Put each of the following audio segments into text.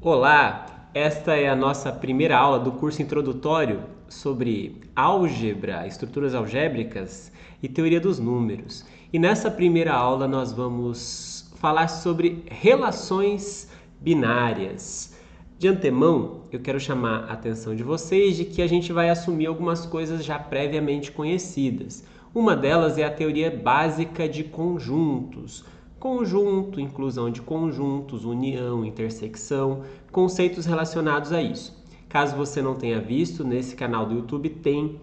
Olá, esta é a nossa primeira aula do curso introdutório sobre álgebra, estruturas algébricas e teoria dos números. E nessa primeira aula nós vamos falar sobre relações binárias. De antemão, eu quero chamar a atenção de vocês de que a gente vai assumir algumas coisas já previamente conhecidas. Uma delas é a teoria básica de conjuntos. Conjunto, inclusão de conjuntos, união, intersecção, conceitos relacionados a isso. Caso você não tenha visto, nesse canal do YouTube tem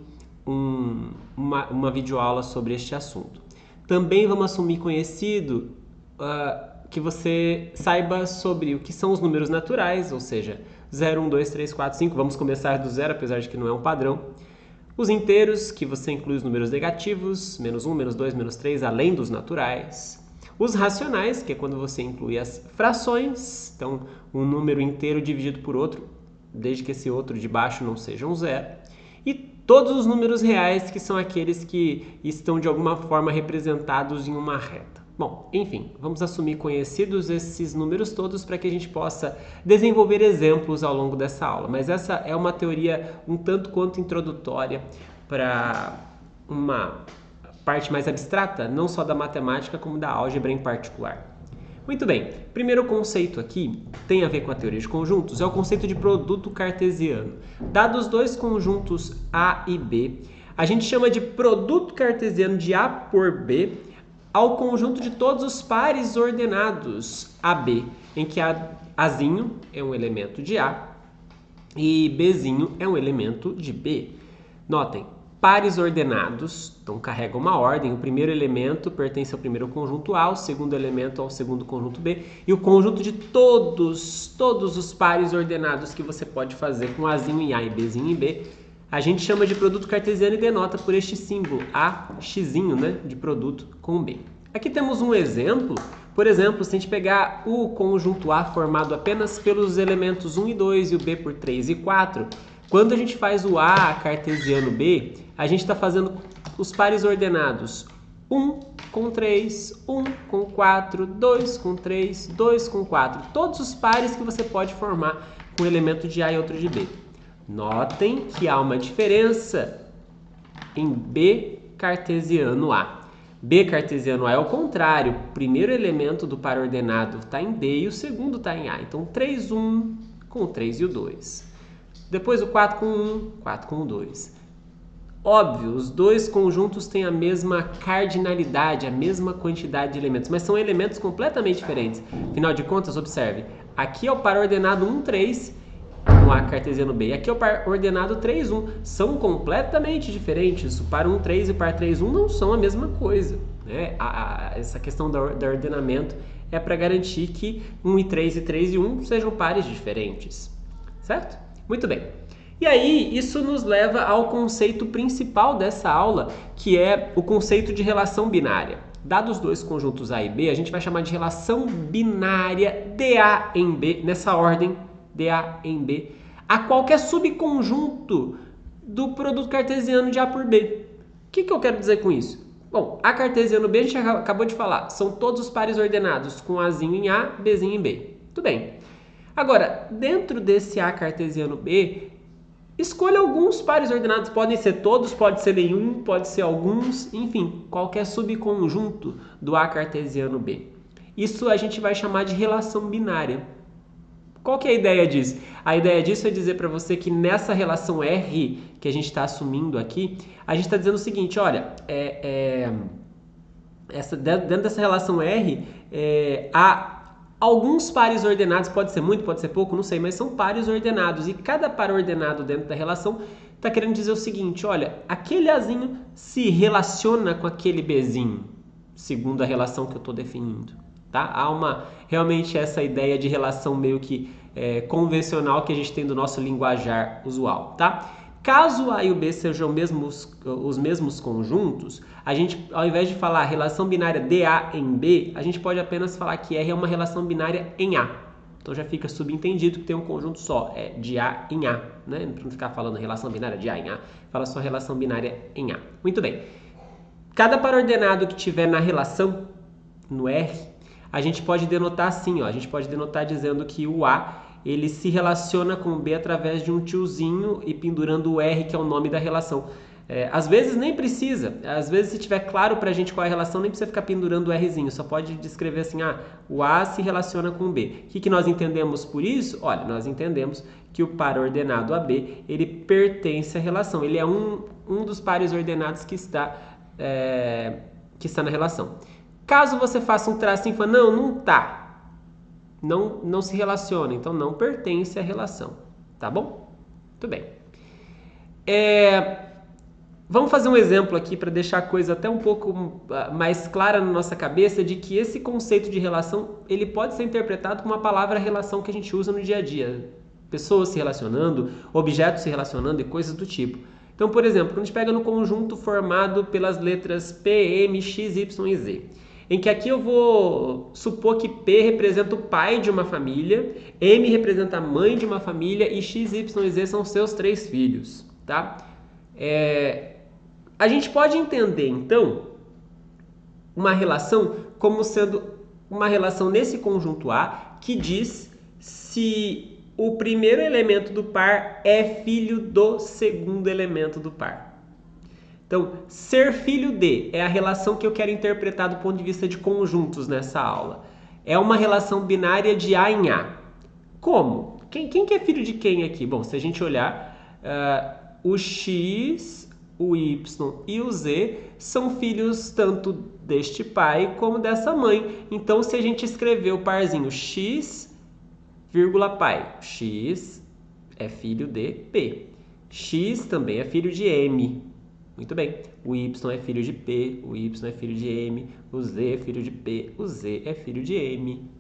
uma videoaula sobre este assunto. Também vamos assumir conhecido que você saiba sobre o que são os números naturais, ou seja, 0, 1, 2, 3, 4, 5, vamos começar do zero, apesar de que não é um padrão. Os inteiros, que você inclui os números negativos, menos 1, menos 2, menos 3, além dos naturais. Os racionais, que é quando você inclui as frações, então um número inteiro dividido por outro, desde que esse outro de baixo não seja um zero. E todos os números reais, que são aqueles que estão de alguma forma representados em uma reta. Bom, enfim, vamos assumir conhecidos esses números todos para que a gente possa desenvolver exemplos ao longo dessa aula. Mas essa é uma teoria um tanto quanto introdutória para uma parte mais abstrata, não só da matemática, como da álgebra em particular. Muito bem, primeiro conceito aqui tem a ver com a teoria de conjuntos, é o conceito de produto cartesiano. Dados dois conjuntos A e B, a gente chama de produto cartesiano de A por B ao conjunto de todos os pares ordenados AB, em que Azinho é um elemento de A e Bzinho é um elemento de B. Notem, pares ordenados, então carregam uma ordem, o primeiro elemento pertence ao primeiro conjunto A, o segundo elemento ao segundo conjunto B, e o conjunto de todos os pares ordenados que você pode fazer com Azinho em A e Bzinho em B, a gente chama de produto cartesiano e denota por este símbolo, AXinho, né, de produto com B. Aqui temos um exemplo, por exemplo, se a gente pegar o conjunto A formado apenas pelos elementos 1 e 2 e o B por 3 e 4, quando a gente faz o A cartesiano B, a gente está fazendo os pares ordenados 1 com 3, 1 com 4, 2 com 3, 2 com 4. Todos os pares que você pode formar com um elemento de A e outro de B. Notem que há uma diferença em B cartesiano A. B cartesiano A é o contrário. O primeiro elemento do par ordenado está em B e o segundo está em A. Então, 3, 1 com o 3 e o 2. Depois o 4 com 1, 4 com o 2. Óbvio, os dois conjuntos têm a mesma cardinalidade, a mesma quantidade de elementos, mas são elementos completamente diferentes. Afinal de contas, observe, aqui é o par ordenado 1, 3, no A cartesiano B, e aqui é o par ordenado 3, 1. São completamente diferentes. O par 1, 3 e o par 3, 1 não são a mesma coisa, né? Essa questão do ordenamento é para garantir que 1 e 3 e 3 e 1 sejam pares diferentes, certo? Muito bem. E aí, isso nos leva ao conceito principal dessa aula, que é o conceito de relação binária. Dados dois conjuntos A e B, a gente vai chamar de relação binária DA em B, nessa ordem, DA em B, a qualquer subconjunto do produto cartesiano de A por B. O que eu quero dizer com isso? Bom, A cartesiano B, a gente acabou de falar, são todos os pares ordenados com Azinho em A, Bzinho em B. Tudo bem. Agora, dentro desse A cartesiano B, escolha alguns pares ordenados, podem ser todos, pode ser nenhum, pode ser alguns, enfim, qualquer subconjunto do A cartesiano B. Isso a gente vai chamar de relação binária. Qual que é a ideia disso? A ideia disso é dizer para você que nessa relação R que a gente está assumindo aqui, a gente está dizendo o seguinte, olha, dentro dessa relação R, há alguns pares ordenados, pode ser muito, pode ser pouco, não sei, mas são pares ordenados. E cada par ordenado dentro da relação está querendo dizer o seguinte, olha, aquele Azinho se relaciona com aquele Bzinho, segundo a relação que eu estou definindo. Tá? Há realmente essa ideia de relação meio que convencional que a gente tem do nosso linguajar usual. Tá? Caso A e o B sejam os mesmos conjuntos, a gente, ao invés de falar relação binária de A em B, a gente pode apenas falar que R é uma relação binária em A. Então já fica subentendido que tem um conjunto só, de A em A. Né? Para não ficar falando relação binária de A em A, fala só relação binária em A. Muito bem. Cada par ordenado que tiver na relação, no R, a gente pode denotar assim, ó, a gente pode denotar dizendo que o A ele se relaciona com o B através de um tiozinho e pendurando o R, que é o nome da relação. Às vezes nem precisa, às vezes se tiver claro pra gente qual é a relação, nem precisa ficar pendurando o Rzinho, só pode descrever assim, o A se relaciona com o B. O que nós entendemos por isso? Olha, nós entendemos que o par ordenado AB, ele pertence à relação, ele é um dos pares ordenados que está na relação. Caso você faça um tracinho e fale, não tá, não se relaciona, então não pertence à relação, tá bom? Muito bem. Vamos fazer um exemplo aqui para deixar a coisa até um pouco mais clara na nossa cabeça de que esse conceito de relação ele pode ser interpretado com uma palavra relação que a gente usa no dia a dia. Pessoas se relacionando, objetos se relacionando e coisas do tipo. Então, por exemplo, quando a gente pega no conjunto formado pelas letras P, M, X, Y e Z, em que aqui eu vou supor que P representa o pai de uma família, M representa a mãe de uma família e X, Y e Z são seus 3 filhos, tá? A gente pode entender, então, uma relação como sendo uma relação nesse conjunto A que diz se o primeiro elemento do par é filho do segundo elemento do par. Então, ser filho de é a relação que eu quero interpretar do ponto de vista de conjuntos nessa aula. É uma relação binária de A em A. Como? Quem que é filho de quem aqui? Bom, se a gente olhar, o X, o Y e o Z são filhos tanto deste pai como dessa mãe. Então, se a gente escrever o parzinho X, pai, X é filho de P. X também é filho de M. Muito bem. O Y é filho de P, o Y é filho de M, o Z é filho de P, o Z é filho de M.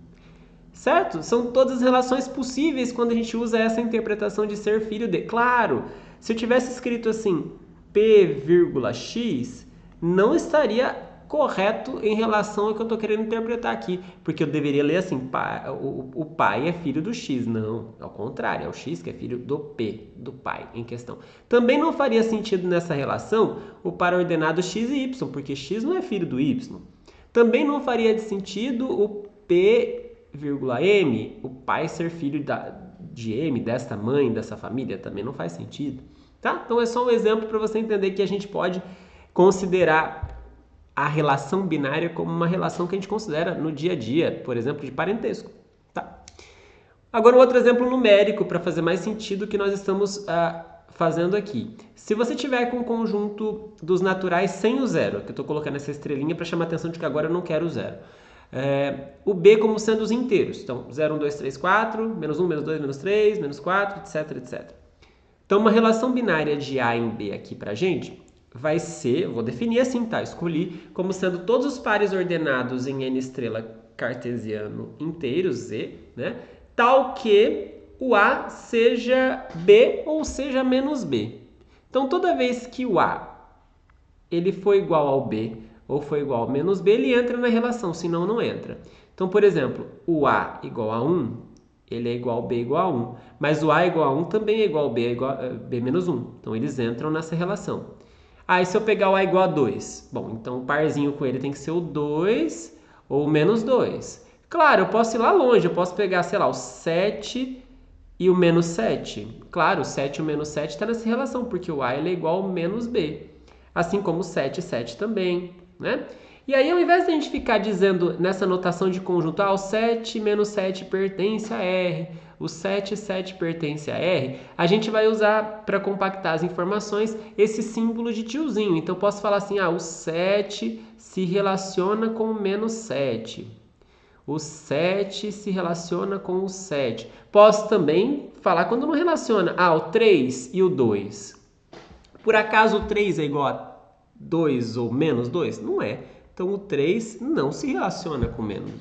Certo? São todas as relações possíveis quando a gente usa essa interpretação de ser filho de. Claro, se eu tivesse escrito assim, P,X, não estaria correto em relação ao que eu estou querendo interpretar aqui, porque eu deveria ler assim, o pai é filho do X. Não, ao contrário, é o X que é filho do P, do pai em questão. Também não faria sentido nessa relação o par ordenado X e Y, porque X não é filho do Y. Também não faria sentido o P,M, o pai ser filho de M, desta mãe, dessa família, também não faz sentido. Tá? Então é só um exemplo para você entender que a gente pode considerar a relação binária como uma relação que a gente considera no dia a dia, por exemplo, de parentesco. Tá? Agora um outro exemplo numérico para fazer mais sentido que nós estamos fazendo aqui. Se você tiver com o conjunto dos naturais sem o zero, que eu estou colocando essa estrelinha para chamar a atenção de que agora eu não quero o zero. O B como sendo os inteiros. Então, 0, 1, 2, 3, 4, menos 1, menos 2, menos 3, menos 4, etc, etc. Então, uma relação binária de A em B aqui pra gente vai ser, vou definir assim, tá? Escolhi como sendo todos os pares ordenados em N estrela cartesiano inteiros, Z, né? Tal que o A seja B ou seja menos B. Então, toda vez que o A ele for igual ao B ou for igual ao menos B, ele entra na relação, senão não entra. Então, por exemplo, o A igual a 1, ele é igual ao B igual a 1. Mas o A igual a 1 também é igual ao B, B menos 1. Então, eles entram nessa relação. E se eu pegar o A igual a 2? Bom, então o parzinho com ele tem que ser o 2 ou o menos 2. Claro, eu posso ir lá longe, eu posso pegar, sei lá, o 7 e o menos 7. Claro, o 7 e o menos 7 está nessa relação, porque o A ele é igual ao menos B. Assim como o 7 e 7 também, né? E aí, ao invés de a gente ficar dizendo nessa notação de conjunto, o 7 menos 7 pertence a R, o 7 e 7 pertence a R, a gente vai usar para compactar as informações esse símbolo de tiozinho. Então, posso falar assim, o 7 se relaciona com o menos 7. O 7 se relaciona com o 7. Posso também falar quando não relaciona. O 3 e o 2. Por acaso o 3 é igual a 2 ou menos 2? Não é. Então, o 3 não se relaciona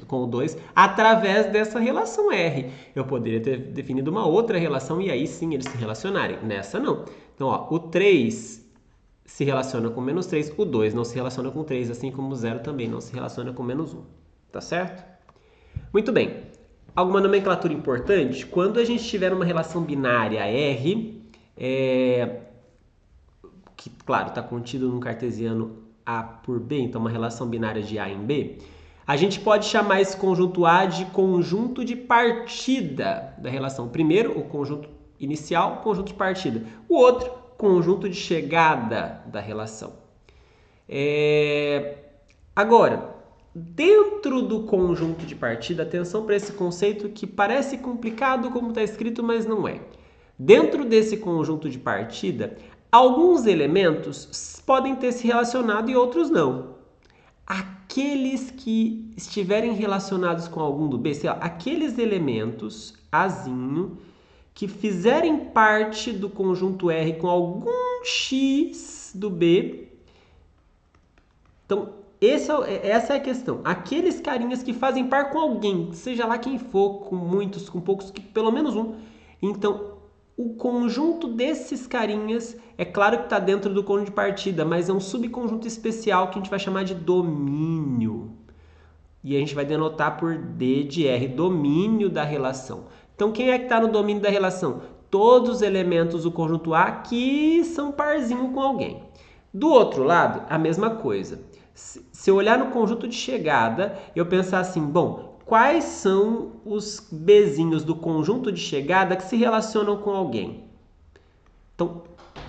com o 2 através dessa relação R. Eu poderia ter definido uma outra relação e aí sim eles se relacionarem. Nessa não. Então, o 3 se relaciona com menos 3, o 2 não se relaciona com 3, assim como o 0 também não se relaciona com menos 1. Tá certo? Muito bem. Alguma nomenclatura importante? Quando a gente tiver uma relação binária R, que, claro, está contido num cartesiano A por B, então uma relação binária de A em B, A gente pode chamar esse conjunto A de conjunto de partida da relação. Primeiro, o conjunto inicial, conjunto de partida. O outro, conjunto de chegada da relação. Agora, dentro do conjunto de partida, atenção para esse conceito que parece complicado como está escrito, mas não é. Dentro desse conjunto de partida, alguns elementos podem ter se relacionado e outros não. Aqueles que estiverem relacionados com algum do B, sei lá, aqueles elementos, Azinho, que fizerem parte do conjunto R com algum X do B. Então, essa é a questão. Aqueles carinhas que fazem par com alguém, seja lá quem for, com muitos, com poucos, pelo menos um. Então, o conjunto desses carinhas, é claro que está dentro do conjunto de partida, mas é um subconjunto especial que a gente vai chamar de domínio. E a gente vai denotar por D de R, domínio da relação. Então, quem é que está no domínio da relação? Todos os elementos do conjunto A que são parzinho com alguém. Do outro lado, a mesma coisa. Se eu olhar no conjunto de chegada, eu pensar assim, bom, quais são os Bzinhos do conjunto de chegada que se relacionam com alguém? Então,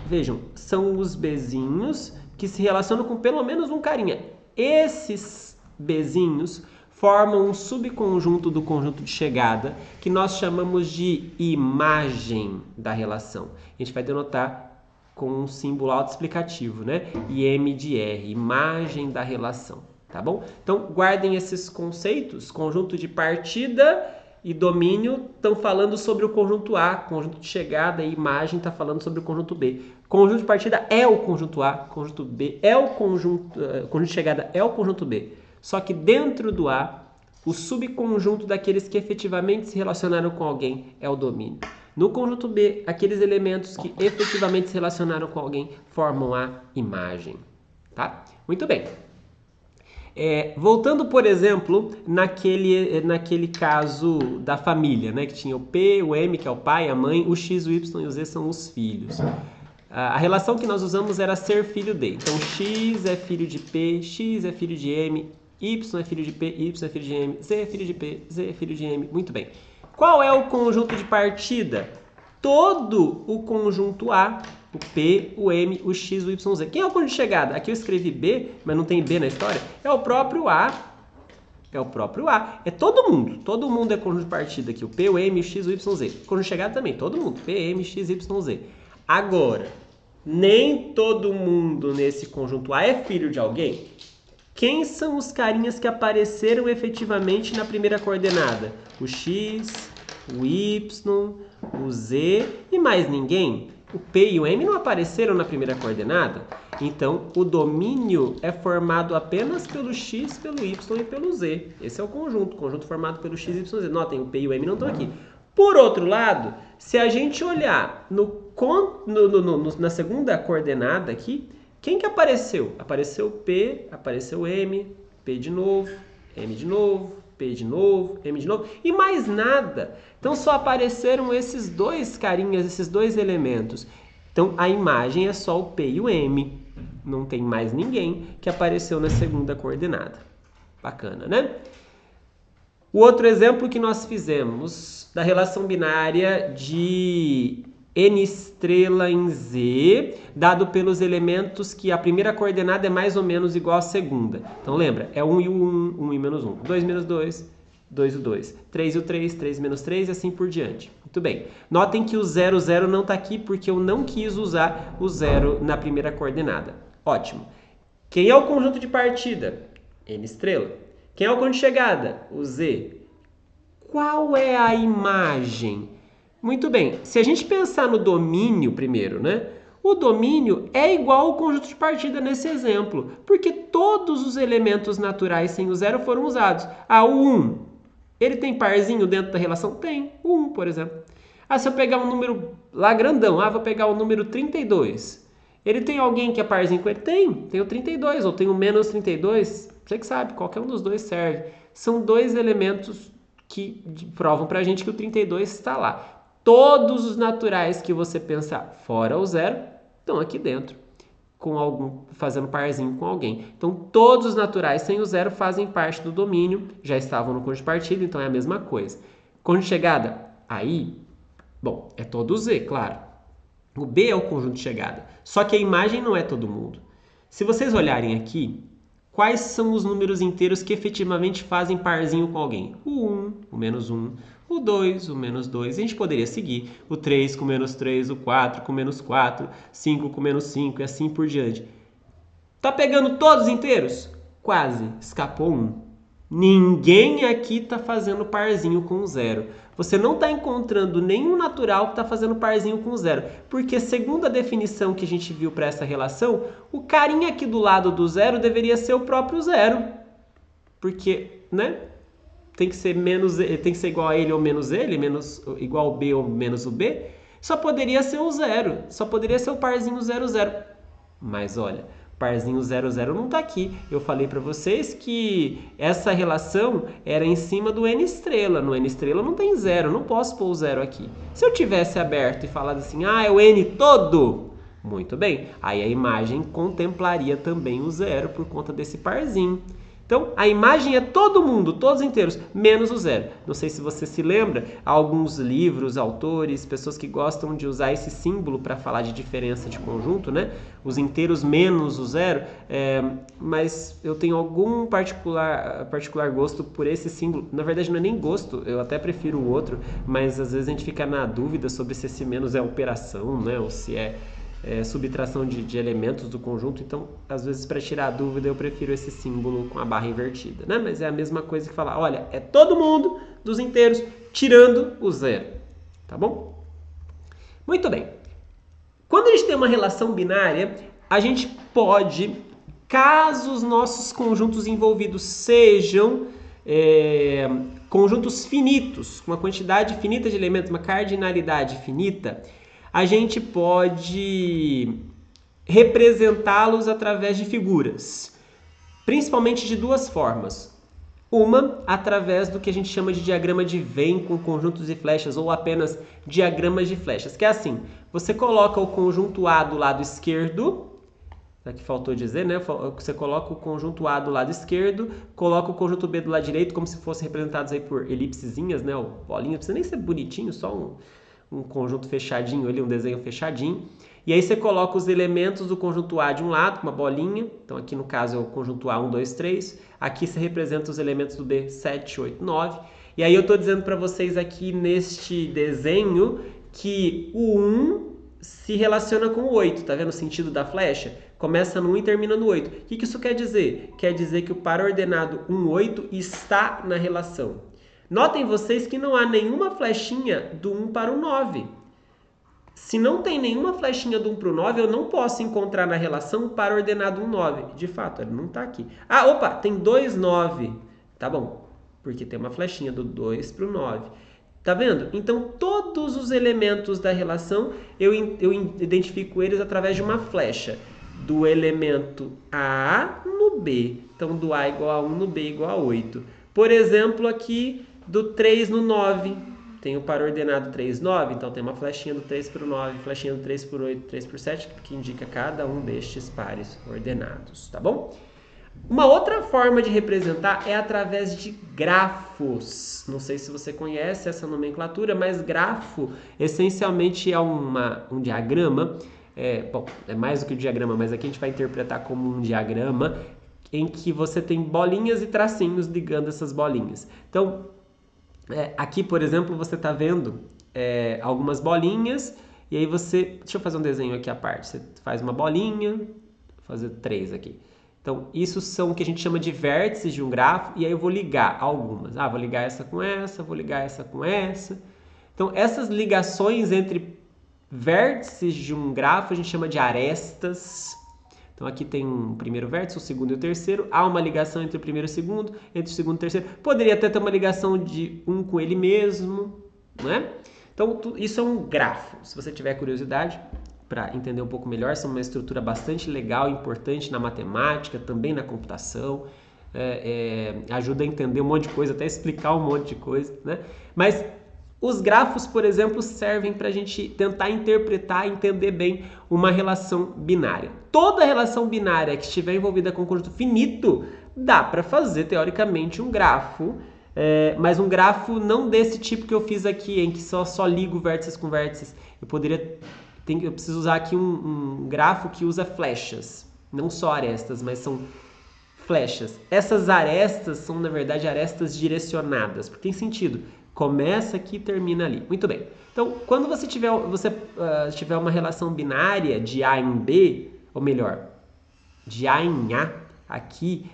vejam, são os Bzinhos que se relacionam com pelo menos um carinha. Esses Bzinhos formam um subconjunto do conjunto de chegada que nós chamamos de imagem da relação. A gente vai denotar com um símbolo autoexplicativo, né? IM de R, imagem da relação, tá bom? Então, guardem esses conceitos, conjunto de partida e domínio estão falando sobre o conjunto A, conjunto de chegada e imagem está falando sobre o conjunto B. Conjunto de partida é o conjunto A, conjunto B é o conjunto de chegada é o conjunto B. Só que dentro do A, o subconjunto daqueles que efetivamente se relacionaram com alguém é o domínio. No conjunto B, aqueles elementos que efetivamente se relacionaram com alguém formam a imagem. Tá? Muito bem. Voltando, por exemplo, naquele caso da família, né? Que tinha o P, o M, que é o pai, a mãe, o X, o Y e o Z são os filhos. A relação que nós usamos era ser filho de. Então, X é filho de P, X é filho de M, Y é filho de P, Y é filho de M, Z é filho de P, Z é filho de M. Muito bem. Qual é o conjunto de partida? Todo o conjunto A, o P, o M, o X, o Y, o Z. Quem é o conjunto de chegada? Aqui eu escrevi B, mas não tem B na história. É o próprio A. É o próprio A. É todo mundo. Todo mundo é conjunto de partida aqui. O P, o M, o X, o Y, o Z. Conjunto de chegada também. Todo mundo. P, M, X, Y, Z. Agora, nem todo mundo nesse conjunto A é filho de alguém. Quem são os carinhas que apareceram efetivamente na primeira coordenada? O X, o Y, o Z e mais ninguém. O P e o M não apareceram na primeira coordenada. Então, o domínio é formado apenas pelo X, pelo Y e pelo Z. Esse é o conjunto formado pelo X, Y e Z. Notem, o P e o M não estão aqui. Por outro lado, se a gente olhar na segunda coordenada aqui, quem que apareceu? Apareceu P, apareceu M, P de novo, M de novo, P de novo, M de novo e mais nada. Então só apareceram esses dois carinhas, esses dois elementos. Então a imagem é só o P e o M. Não tem mais ninguém que apareceu na segunda coordenada. Bacana, né? O outro exemplo que nós fizemos da relação binária de N estrela em Z, dado pelos elementos que a primeira coordenada é mais ou menos igual à segunda. Então lembra, é 1 e o 1, 1 e menos 1. 2 menos 2, 2 e o 2. 3 e o 3, 3 menos 3 e assim por diante. Muito bem. Notem que o 0, 0 não está aqui porque eu não quis usar o 0 na primeira coordenada. Ótimo. Quem é o conjunto de partida? N estrela. Quem é o conjunto de chegada? O Z. Qual é a imagem? Muito bem, se a gente pensar no domínio primeiro, né? O domínio é igual ao conjunto de partida nesse exemplo, porque todos os elementos naturais sem o zero foram usados. O 1, ele tem parzinho dentro da relação? Tem, o 1, por exemplo. Se eu pegar um número lá grandão, vou pegar o número 32. Ele tem alguém que é parzinho com ele? Tem o 32, ou tem o menos 32, você que sabe, qualquer um dos dois serve. São dois elementos que provam pra gente que o 32 está lá. Todos os naturais que você pensar fora o zero estão aqui dentro. com algum, fazendo parzinho com alguém. Então, todos os naturais sem o zero fazem parte do domínio, já estavam no conjunto de partida, então é a mesma coisa. Conjunto de chegada, aí, bom, é todo o Z, claro. O B é o conjunto de chegada, só que a imagem não é todo mundo. Se vocês olharem aqui, quais são os números inteiros que efetivamente fazem parzinho com alguém? O 1, o menos 1, o 2, o menos 2, a gente poderia seguir o 3 com menos 3, o 4 com menos 4, 5 com menos 5 e assim por diante. Tá pegando todos inteiros? Quase, escapou um. Ninguém aqui está fazendo parzinho com zero. Você não está encontrando nenhum natural que está fazendo parzinho com zero. Porque segundo a definição que a gente viu para essa relação, o carinha aqui do lado do zero deveria ser o próprio zero. Porque, né? Tem que ser igual a ele ou menos ele, igual ao B ou menos o B. Só poderia ser o zero. Só poderia ser o parzinho 0, 0. Mas olha, parzinho 0, 0 não está aqui. Eu falei para vocês que essa relação era em cima do N estrela. No N estrela não tem zero, não posso pôr o zero aqui. Se eu tivesse aberto e falado assim, é o N todo, muito bem. Aí a imagem contemplaria também o zero por conta desse parzinho. Então, a imagem é todo mundo, todos inteiros, menos o zero. Não sei se você se lembra, há alguns livros, autores, pessoas que gostam de usar esse símbolo para falar de diferença de conjunto, né? Os inteiros menos o zero, mas eu tenho algum particular gosto por esse símbolo. Na verdade, não é nem gosto, eu até prefiro o outro, mas às vezes a gente fica na dúvida sobre se esse menos é operação, né? Ou se é subtração de elementos do conjunto, então às vezes para tirar a dúvida eu prefiro esse símbolo com a barra invertida, né? Mas é a mesma coisa que falar, olha, é todo mundo dos inteiros tirando o zero, tá bom? Muito bem. Quando a gente tem uma relação binária, a gente pode, caso os nossos conjuntos envolvidos sejam conjuntos finitos, com uma quantidade finita de elementos, uma cardinalidade finita, a gente pode representá-los através de figuras, principalmente de duas formas. Uma, através do que a gente chama de diagrama de Venn com conjuntos e flechas, ou apenas diagramas de flechas, que é assim, você coloca o conjunto A do lado esquerdo, aqui faltou dizer, né? Você coloca o conjunto A do lado esquerdo, coloca o conjunto B do lado direito, como se fossem representados aí por elipsezinhas, né? Ou bolinhas, não precisa nem ser bonitinho, só um conjunto fechadinho ali, um desenho fechadinho. E aí você coloca os elementos do conjunto A de um lado, uma bolinha. Então aqui no caso é o conjunto A 1, 2, 3. Aqui você representa os elementos do B 7, 8, 9. E aí eu estou dizendo para vocês aqui neste desenho que o 1 se relaciona com o 8. Tá vendo o sentido da flecha? Começa no 1 e termina no 8. O que isso quer dizer? Quer dizer que o par ordenado 1, 8 está na relação. Notem vocês que não há nenhuma flechinha do 1 para o 9. Se não tem nenhuma flechinha do 1 para o 9, eu não posso encontrar na relação par ordenado 1, 9. De fato, ele não está aqui. Opa, tem 2, 9. Tá bom, porque tem uma flechinha do 2 para o 9. Tá vendo? Então, todos os elementos da relação, eu identifico eles através de uma flecha. Do elemento A no B. Então, do A igual a 1 no B igual a 8. Por exemplo, aqui do 3 no 9, tem o par ordenado 3, 9, então tem uma flechinha do 3 para o 9, flechinha do 3 por 8, 3 por 7, que indica cada um destes pares ordenados, tá bom? Uma outra forma de representar é através de grafos. Não sei se você conhece essa nomenclatura, mas grafo essencialmente é um diagrama, é mais do que um diagrama, mas aqui a gente vai interpretar como um diagrama em que você tem bolinhas e tracinhos ligando essas bolinhas. Então, aqui, por exemplo, você está vendo algumas bolinhas e aí você... Deixa eu fazer um desenho aqui à parte. Você faz uma bolinha, vou fazer 3 aqui. Então, isso são o que a gente chama de vértices de um grafo e aí eu vou ligar algumas. Vou ligar essa com essa, vou ligar essa com essa. Então, essas ligações entre vértices de um grafo a gente chama de arestas. Então, aqui tem um primeiro vértice, o segundo e o terceiro. Há uma ligação entre o primeiro e o segundo, entre o segundo e o terceiro. Poderia até ter uma ligação de um com ele mesmo, né? Então, isso é um grafo. Se você tiver curiosidade para entender um pouco melhor, são uma estrutura bastante legal, importante na matemática, também na computação. Ajuda a entender um monte de coisa, até explicar um monte de coisa, né? Mas Os grafos, por exemplo, servem para a gente tentar interpretar e entender bem uma relação binária. Toda relação binária que estiver envolvida com um conjunto finito, dá para fazer, teoricamente, um grafo, mas um grafo não desse tipo que eu fiz aqui, em que só ligo vértices com vértices. Eu preciso usar aqui um grafo que usa flechas, não só arestas, mas são flechas. Essas arestas são, na verdade, arestas direcionadas, porque tem sentido. Começa aqui e termina ali. Muito bem. Então, quando você tiver uma relação binária de A em B, ou melhor, de A em A, aqui,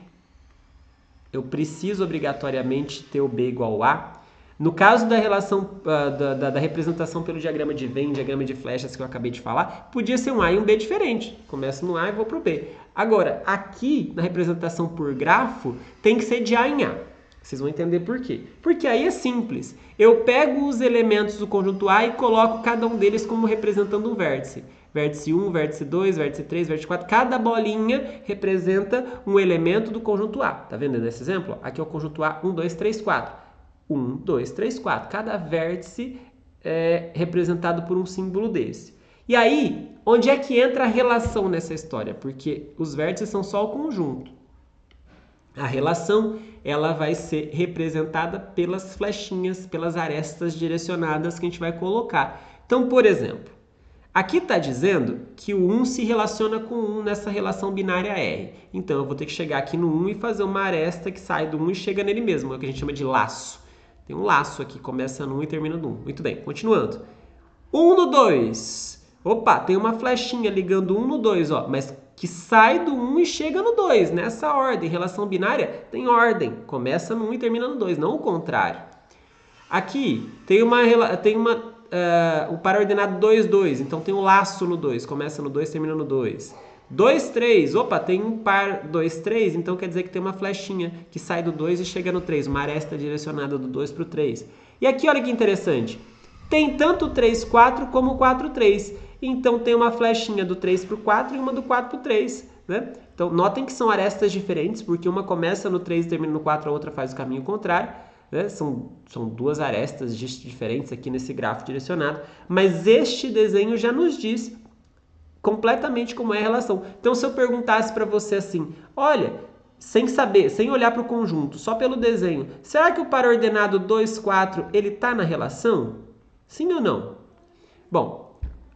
eu preciso obrigatoriamente ter o B igual a A. No caso da relação da representação pelo diagrama de Venn, diagrama de flechas que eu acabei de falar, podia ser um A e um B diferente. Começo no A e vou para o B. Agora, aqui, na representação por grafo, tem que ser de A em A. Vocês vão entender por quê. Porque aí é simples. Eu pego os elementos do conjunto A e coloco cada um deles como representando um vértice. Vértice 1, vértice 2, vértice 3, vértice 4. Cada bolinha representa um elemento do conjunto A. Tá vendo nesse exemplo? Aqui é o conjunto A, 1, 2, 3, 4. 1, 2, 3, 4. Cada vértice é representado por um símbolo desse. E aí, onde é que entra a relação nessa história? Porque os vértices são só o conjunto. A relação, ela vai ser representada pelas flechinhas, pelas arestas direcionadas que a gente vai colocar. Então, por exemplo, aqui está dizendo que o 1 se relaciona com 1 nessa relação binária R. Então, eu vou ter que chegar aqui no 1 e fazer uma aresta que sai do 1 e chega nele mesmo, é o que a gente chama de laço. Tem um laço aqui, começa no 1 e termina no 1. Muito bem, continuando. 1 no 2. Opa, tem uma flechinha ligando 1 no 2, ó, mas que sai do 1 e chega no 2, nessa ordem. Relação binária tem ordem, começa no 1 e termina no 2, não o contrário. Aqui tem o par ordenado 2, 2, então tem um laço no 2, começa no 2 e termina no 2. 2, 3, opa, tem um par 2, 3, então quer dizer que tem uma flechinha que sai do 2 e chega no 3, uma aresta direcionada do 2 para o 3. E aqui, olha que interessante, tem tanto o 3, 4 como o 4, 3. Então, tem uma flechinha do 3 para o 4 e uma do 4 para o 3. Né? Então, notem que são arestas diferentes, porque uma começa no 3 e termina no 4, a outra faz o caminho contrário. Né? São duas arestas diferentes aqui nesse grafo direcionado. Mas este desenho já nos diz completamente como é a relação. Então, se eu perguntasse para você assim, olha, sem saber, sem olhar para o conjunto, só pelo desenho, será que o par ordenado 2, 4, ele está na relação? Sim ou não? Bom,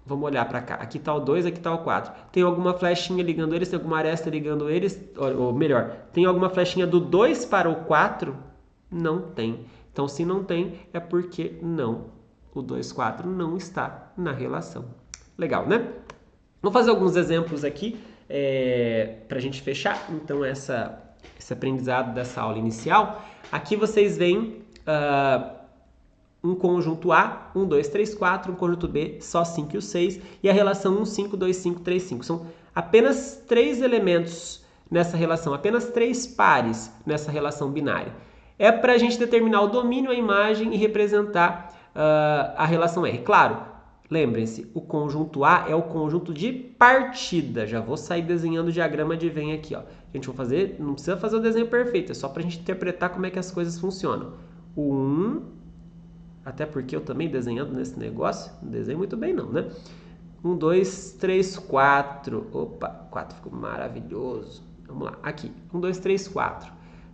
vamos olhar para cá. Aqui está o 2, aqui está o 4. Tem alguma flechinha ligando eles? Tem alguma aresta ligando eles? Ou melhor, tem alguma flechinha do 2 para o 4? Não tem. Então, se não tem, é porque não. O 2, 4 não está na relação. Legal, né? Vou fazer alguns exemplos aqui para a gente fechar. Então, esse aprendizado dessa aula inicial. Aqui vocês veem um conjunto A, 1, 2, 3, 4, um conjunto B, só 5 e o 6, e a relação 1, 5, 2, 5, 3, 5. São apenas 3 elementos nessa relação, apenas 3 pares nessa relação binária. É para a gente determinar o domínio, a imagem e representar a relação R. Claro, lembrem-se, o conjunto A é o conjunto de partida. Já vou sair desenhando o diagrama de Venn aqui. Ó. Gente, não precisa fazer o desenho perfeito, é só para a gente interpretar como é que as coisas funcionam. O 1... Até porque eu também desenhando nesse negócio, não desenho muito bem não, né? 1, 2, 3, 4. Opa, 4 ficou maravilhoso. Vamos lá, aqui. 1, 2, 3, 4.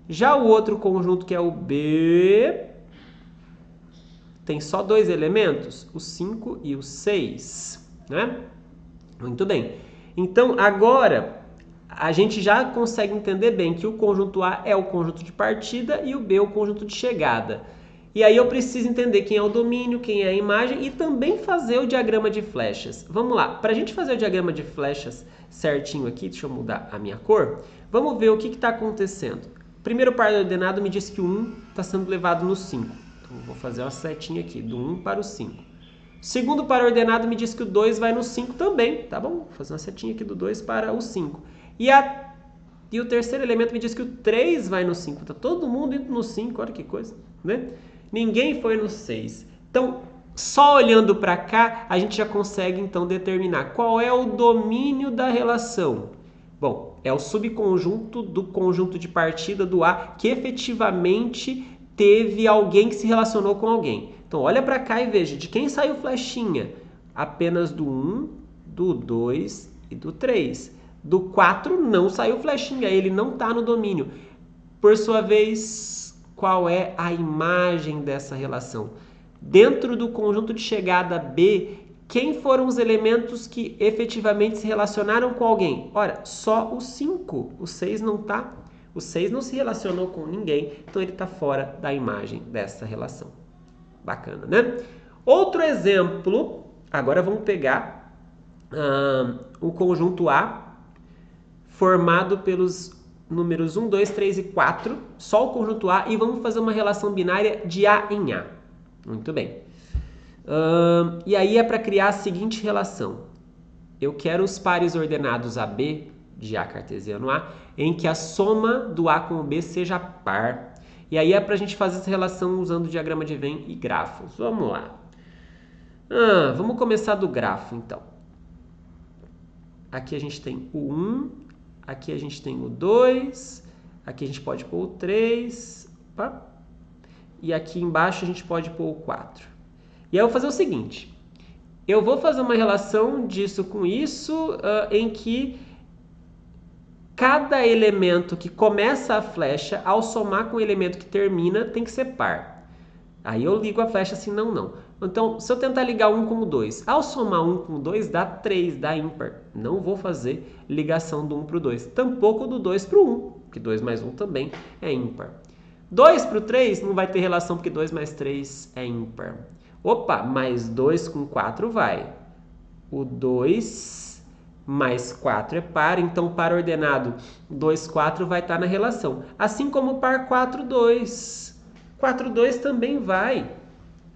Já o outro conjunto, que é o B, tem só 2 elementos, o 5 e o 6, né? Muito bem. Então, agora, a gente já consegue entender bem que o conjunto A é o conjunto de partida e o B é o conjunto de chegada. E aí eu preciso entender quem é o domínio, quem é a imagem e também fazer o diagrama de flechas. Vamos lá, para a gente fazer o diagrama de flechas certinho aqui, deixa eu mudar a minha cor, vamos ver o que está acontecendo. O primeiro par ordenado me diz que o 1 está sendo levado no 5. Então vou fazer uma setinha aqui, do 1 para o 5. O segundo par ordenado me diz que o 2 vai no 5 também, tá bom? Vou fazer uma setinha aqui do 2 para o 5. E o terceiro elemento me diz que o 3 vai no 5. Tá todo mundo indo no 5, olha que coisa, né? Ninguém foi no 6. Então, só olhando para cá, a gente já consegue então determinar qual é o domínio da relação. Bom, é o subconjunto do conjunto de partida do A que efetivamente teve alguém que se relacionou com alguém. Então, olha para cá e veja, de quem saiu flechinha? Apenas do 1, do 2 e do 3. Do 4 não saiu flechinha, ele não está no domínio. Por sua vez, qual é a imagem dessa relação? Dentro do conjunto de chegada B, quem foram os elementos que efetivamente se relacionaram com alguém? Ora, só o 5. O 6 não está. O 6 não se relacionou com ninguém, então ele está fora da imagem dessa relação. Bacana, né? Outro exemplo, agora vamos pegar o conjunto A, formado pelos números 1, 2, 3 e 4, só o conjunto A, e vamos fazer uma relação binária de A em A. Muito bem. E aí é para criar a seguinte relação. Eu quero os pares ordenados AB, de A cartesiano A, em que a soma do A com o B seja par. E aí é para a gente fazer essa relação usando o diagrama de Venn e grafos. Vamos lá. Vamos começar do grafo, então. Aqui a gente tem o 1, aqui a gente tem o 2, aqui a gente pode pôr o 3, opa, e aqui embaixo a gente pode pôr o 4. E aí eu vou fazer o seguinte, eu vou fazer uma relação disso com isso, em que cada elemento que começa a flecha, ao somar com o elemento que termina, tem que ser par. Aí eu ligo a flecha assim, não. Então, se eu tentar ligar 1 com o 2, ao somar 1 com o 2, dá 3, dá ímpar. Não vou fazer ligação do 1 para o 2. Tampouco do 2 para o 1, porque 2 mais 1 também é ímpar. 2 para o 3 não vai ter relação, porque 2 mais 3 é ímpar. Opa, mais 2 com 4 vai. O 2 mais 4 é par, então par ordenado 2, 4 vai estar na relação. Assim como par 4, 2. 4, 2 também vai.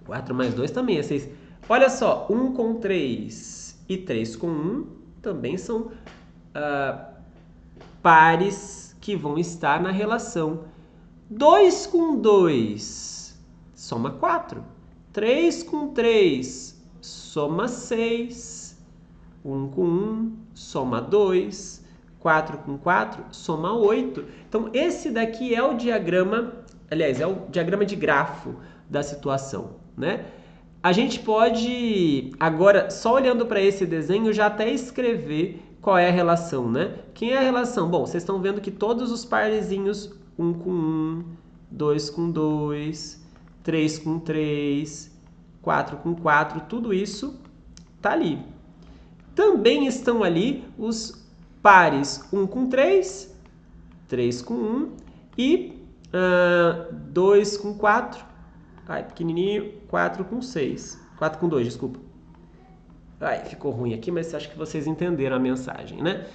4 mais 2 também é 6. Olha só, 1 com 3 e 3 com 1 também são pares que vão estar na relação. 2 com 2 soma 4. 3 com 3 soma 6. 1 com 1 soma 2. 4 com 4 soma 8. Então, esse daqui é o diagrama, aliás, é o diagrama de grafo da situação, né? A gente pode, agora, só olhando para esse desenho, já até escrever qual é a relação, né? Quem é a relação? Bom, vocês estão vendo que todos os parzinhos, 1 com 1, 2 com 2, 3 com 3, 4 com 4, tudo isso tá ali. Também estão ali os pares 1 com 3, 3 com 1 e 2 com 4, pequenininho, 4 com 6, 4 com 2, desculpa. Ficou ruim aqui, mas acho que vocês entenderam a mensagem, né?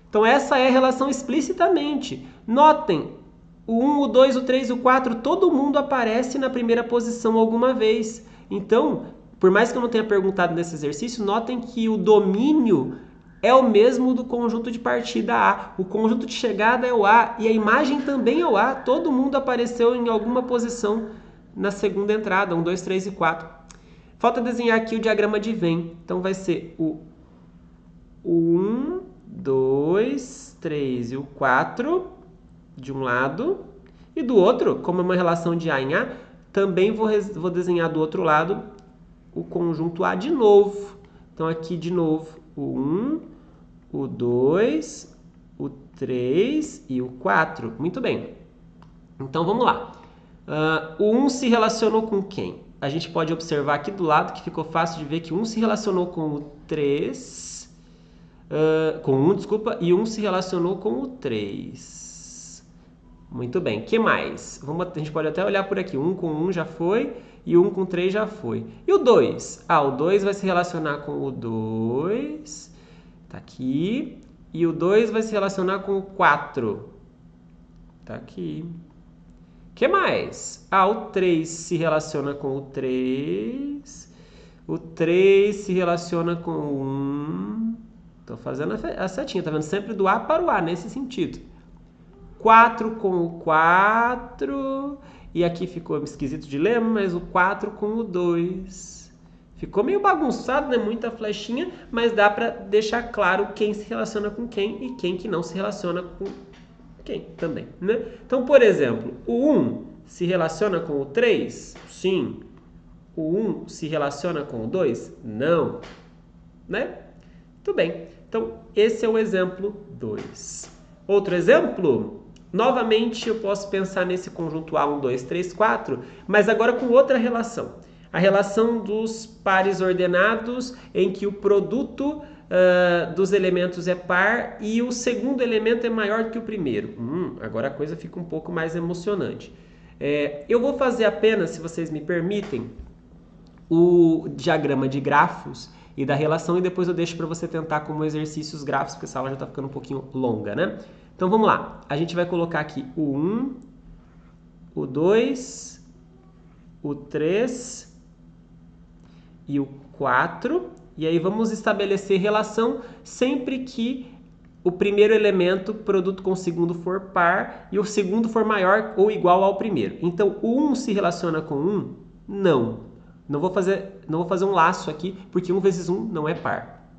Então essa é a relação explicitamente. Notem, o 1, o 2, o 3, o 4, todo mundo aparece na primeira posição alguma vez. Então, por mais que eu não tenha perguntado nesse exercício, notem que o domínio é o mesmo do conjunto de partida A. O conjunto de chegada é o A e a imagem também é o A. Todo mundo apareceu em alguma posição na segunda entrada, 1, 2, 3 e 4. Falta desenhar aqui o diagrama de Venn. Então vai ser o 1, 2, 3 e o 4 de um lado. E do outro, como é uma relação de A em A, também vou desenhar do outro lado o conjunto A de novo. Então aqui de novo o 1, o 2, o 3 e o 4. Muito bem. Então vamos lá. O 1 se relacionou com quem? A gente pode observar aqui do lado que ficou fácil de ver que 1 se relacionou com o 3, com 1, desculpa, e 1 se relacionou com o 3. Muito bem. O que mais? A gente pode até olhar por aqui. 1 com 1 já foi e 1 com 3 já foi. E o 2? O 2 vai se relacionar com o 2. Tá aqui. E o 2 vai se relacionar com o 4. Tá aqui. O que mais? O 3 se relaciona com o 3. O 3 se relaciona com o 1. Tô fazendo a setinha, tá vendo? Sempre do A para o A, nesse sentido. 4 com o 4. E aqui ficou esquisito de ler, mas o 4 com o 2. Ficou meio bagunçado, né? Muita flechinha, mas dá para deixar claro quem se relaciona com quem e quem que não se relaciona com quem também, né? Então, por exemplo, o 1 se relaciona com o 3? Sim. o 1 se relaciona com o 2? Não, né? Muito bem. Então, esse é o exemplo 2. Outro exemplo, novamente eu posso pensar nesse conjunto A, 1, 2, 3, 4, mas agora com outra relação. A relação dos pares ordenados em que o produto dos elementos é par e o segundo elemento é maior do que o primeiro. Agora a coisa fica um pouco mais emocionante. Eu vou fazer apenas, se vocês me permitem, o diagrama de grafos e da relação e depois eu deixo para você tentar como exercício os grafos, porque essa aula já está ficando um pouquinho longa, né? Então vamos lá. A gente vai colocar aqui o 1, o 2, o 3 e o 4. E aí vamos estabelecer relação sempre que o primeiro elemento produto com o segundo for par e o segundo for maior ou igual ao primeiro. Então, o 1 se relaciona com 1? Não. Não vou fazer um laço aqui, porque 1 vezes 1 não é par.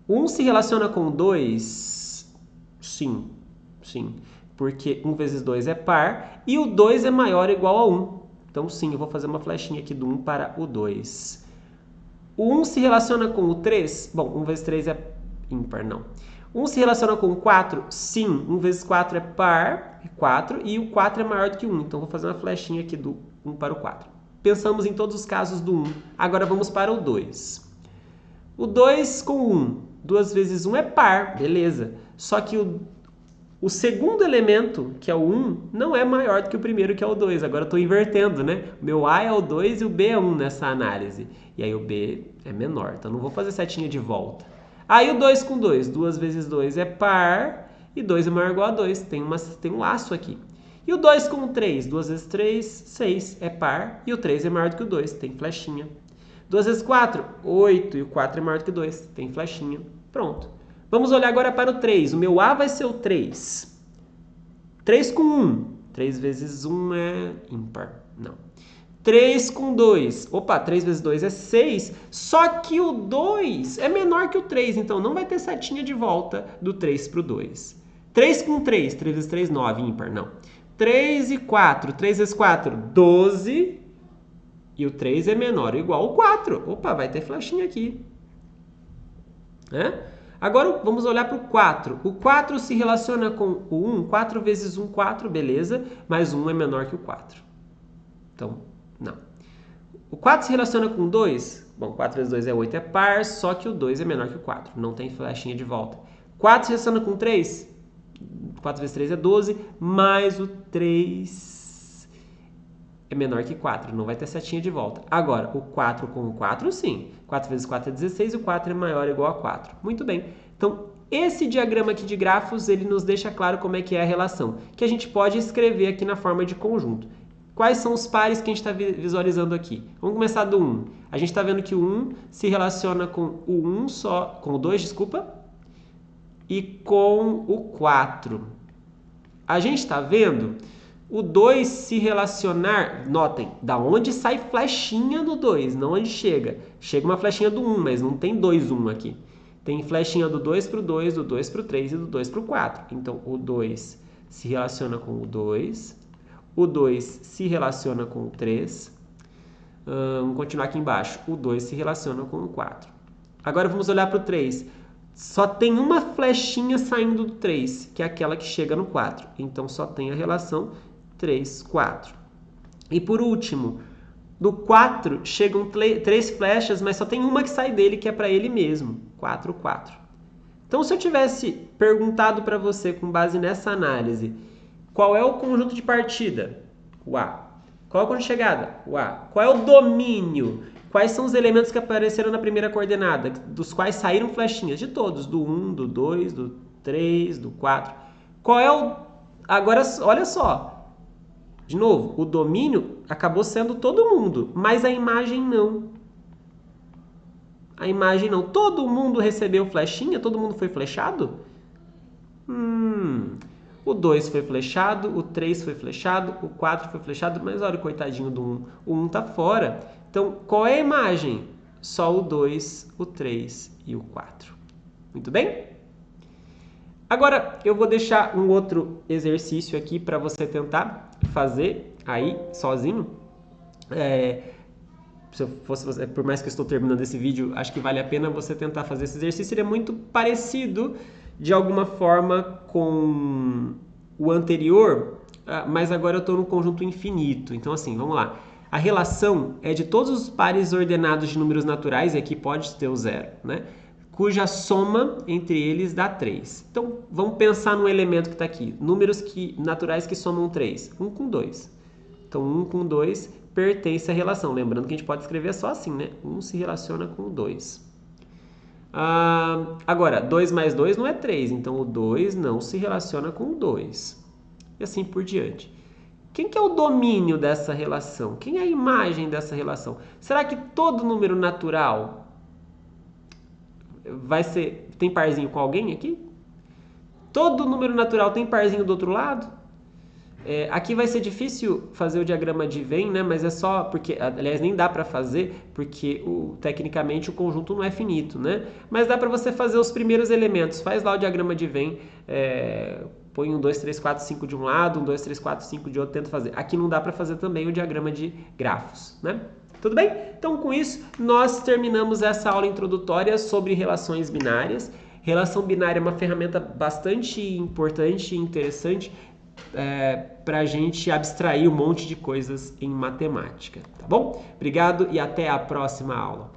O 1 se relaciona com 2? Sim. Sim. Porque 1 vezes 2 é par e o 2 é maior ou igual a 1. Então, sim, eu vou fazer uma flechinha aqui do 1 para o 2. O 1 se relaciona com o 3? Bom, 1 vezes 3 é ímpar, não. 1 se relaciona com o 4? Sim, 1 vezes 4 é par, 4, e o 4 é maior do que 1. Então, vou fazer uma flechinha aqui do 1 para o 4. Pensamos em todos os casos do 1. Agora, vamos para o 2. O 2 com o 1. 2 vezes 1 é par, beleza. Só que o segundo elemento, que é o 1, não é maior do que o primeiro, que é o 2. Agora eu estou invertendo, né? O meu A é o 2 e o B é 1 nessa análise. E aí o B é menor, então não vou fazer setinha de volta. Aí o 2 com 2. 2 vezes 2 é par e 2 é maior ou igual a 2. Tem um laço aqui. E o 2 com o 3. 2 vezes 3, 6 é par e o 3 é maior do que o 2. Tem flechinha. 2 vezes 4, 8 e o 4 é maior do que o 2. Tem flechinha. Pronto. Vamos olhar agora para o 3. O meu A vai ser o 3. 3 com 1. 3 vezes 1 é ímpar. Não. 3 com 2. Opa, 3 vezes 2 é 6. Só que o 2 é menor que o 3. Então, não vai ter setinha de volta do 3 para o 2. 3 com 3. 3 vezes 3, 9. Ímpar. Não. 3 e 4. 3 vezes 4, 12. E o 3 é menor ou igual ao 4. Opa, vai ter flechinha aqui. Agora vamos olhar para o 4. O 4 se relaciona com o 1. 4 vezes 1, 4, beleza. Mas 1 é menor que o 4. Então, não. O 4 se relaciona com o 2. Bom, 4 vezes 2 é 8, é par. Só que o 2 é menor que o 4. Não tem flechinha de volta. 4 se relaciona com o 3. 4 vezes 3 é 12. Mais o 3 é menor que 4. Não vai ter setinha de volta. Agora, o 4 com o 4, sim. 4 vezes 4 é 16 e o 4 é maior ou igual a 4. Muito bem. Então, esse diagrama aqui de grafos, ele nos deixa claro como é que é a relação, que a gente pode escrever aqui na forma de conjunto. Quais são os pares que a gente está visualizando aqui? Vamos começar do 1. A gente está vendo que o 1 se relaciona com o 1 só, com o 2, desculpa, e com o 4. A gente está vendo o 2 se relacionar, notem, da onde sai flechinha do 2, não onde chega. Chega uma flechinha do 1, mas não tem 2, 1 aqui. Tem flechinha do 2 para o 2, do 2 para o 3 e do 2 para o 4. Então, o 2 se relaciona com o 2, o 2 se relaciona com o 3. Vamos continuar aqui embaixo. O 2 se relaciona com o 4. Agora vamos olhar para o 3. Só tem uma flechinha saindo do 3, que é aquela que chega no 4. Então, só tem a relação 3, 4. E por último, do 4 chegam 3 flechas, mas só tem uma que sai dele, que é para ele mesmo. 4, 4. Então, se eu tivesse perguntado para você, com base nessa análise, qual é o conjunto de partida? O A. Qual é o conjunto de chegada? O A. Qual é o domínio? Quais são os elementos que apareceram na primeira coordenada, dos quais saíram flechinhas? De todos, do 1, do 2, do 3, do 4. Qual é o... Agora, olha só. De novo, o domínio acabou sendo todo mundo, mas a imagem não. A imagem não. Todo mundo recebeu flechinha? Todo mundo foi flechado? O 2 foi flechado, o 3 foi flechado, o 4 foi flechado, mas olha o coitadinho do 1. O 1 tá fora. Então, qual é a imagem? Só o 2, o 3 e o 4. Muito bem? Agora, eu vou deixar um outro exercício aqui para você tentar fazer aí sozinho. se eu fosse você, por mais que eu estou terminando esse vídeo, acho que vale a pena você tentar fazer esse exercício. Ele é muito parecido, de alguma forma, com o anterior, mas agora eu estou no conjunto infinito. Então, assim, vamos lá. A relação é de todos os pares ordenados de números naturais, e aqui pode ter o zero, né? Cuja soma entre eles dá 3. Então, vamos pensar no elemento que está aqui. Números naturais que somam 3. 1 com 2. Então, 1 com 2 pertence à relação. Lembrando que a gente pode escrever só assim, né? 1 se relaciona com o 2. Agora, 2 mais 2 não é 3. Então, o 2 não se relaciona com o 2. E assim por diante. Quem que é o domínio dessa relação? Quem é a imagem dessa relação? Será que todo número natural tem parzinho com alguém aqui? Todo número natural tem parzinho do outro lado? Aqui vai ser difícil fazer o diagrama de Venn, né? Mas é só porque, aliás, nem dá para fazer porque tecnicamente o conjunto não é finito, né? Mas dá para você fazer os primeiros elementos. Faz lá o diagrama de Venn, põe 1, 2, 3, 4, 5 de um lado, 1, 2, 3, 4, 5 de outro, tenta fazer. Aqui não dá para fazer também o diagrama de grafos, né? Tudo bem? Então, com isso, nós terminamos essa aula introdutória sobre relações binárias. Relação binária é uma ferramenta bastante importante e interessante para a gente abstrair um monte de coisas em matemática, tá bom? Obrigado e até a próxima aula.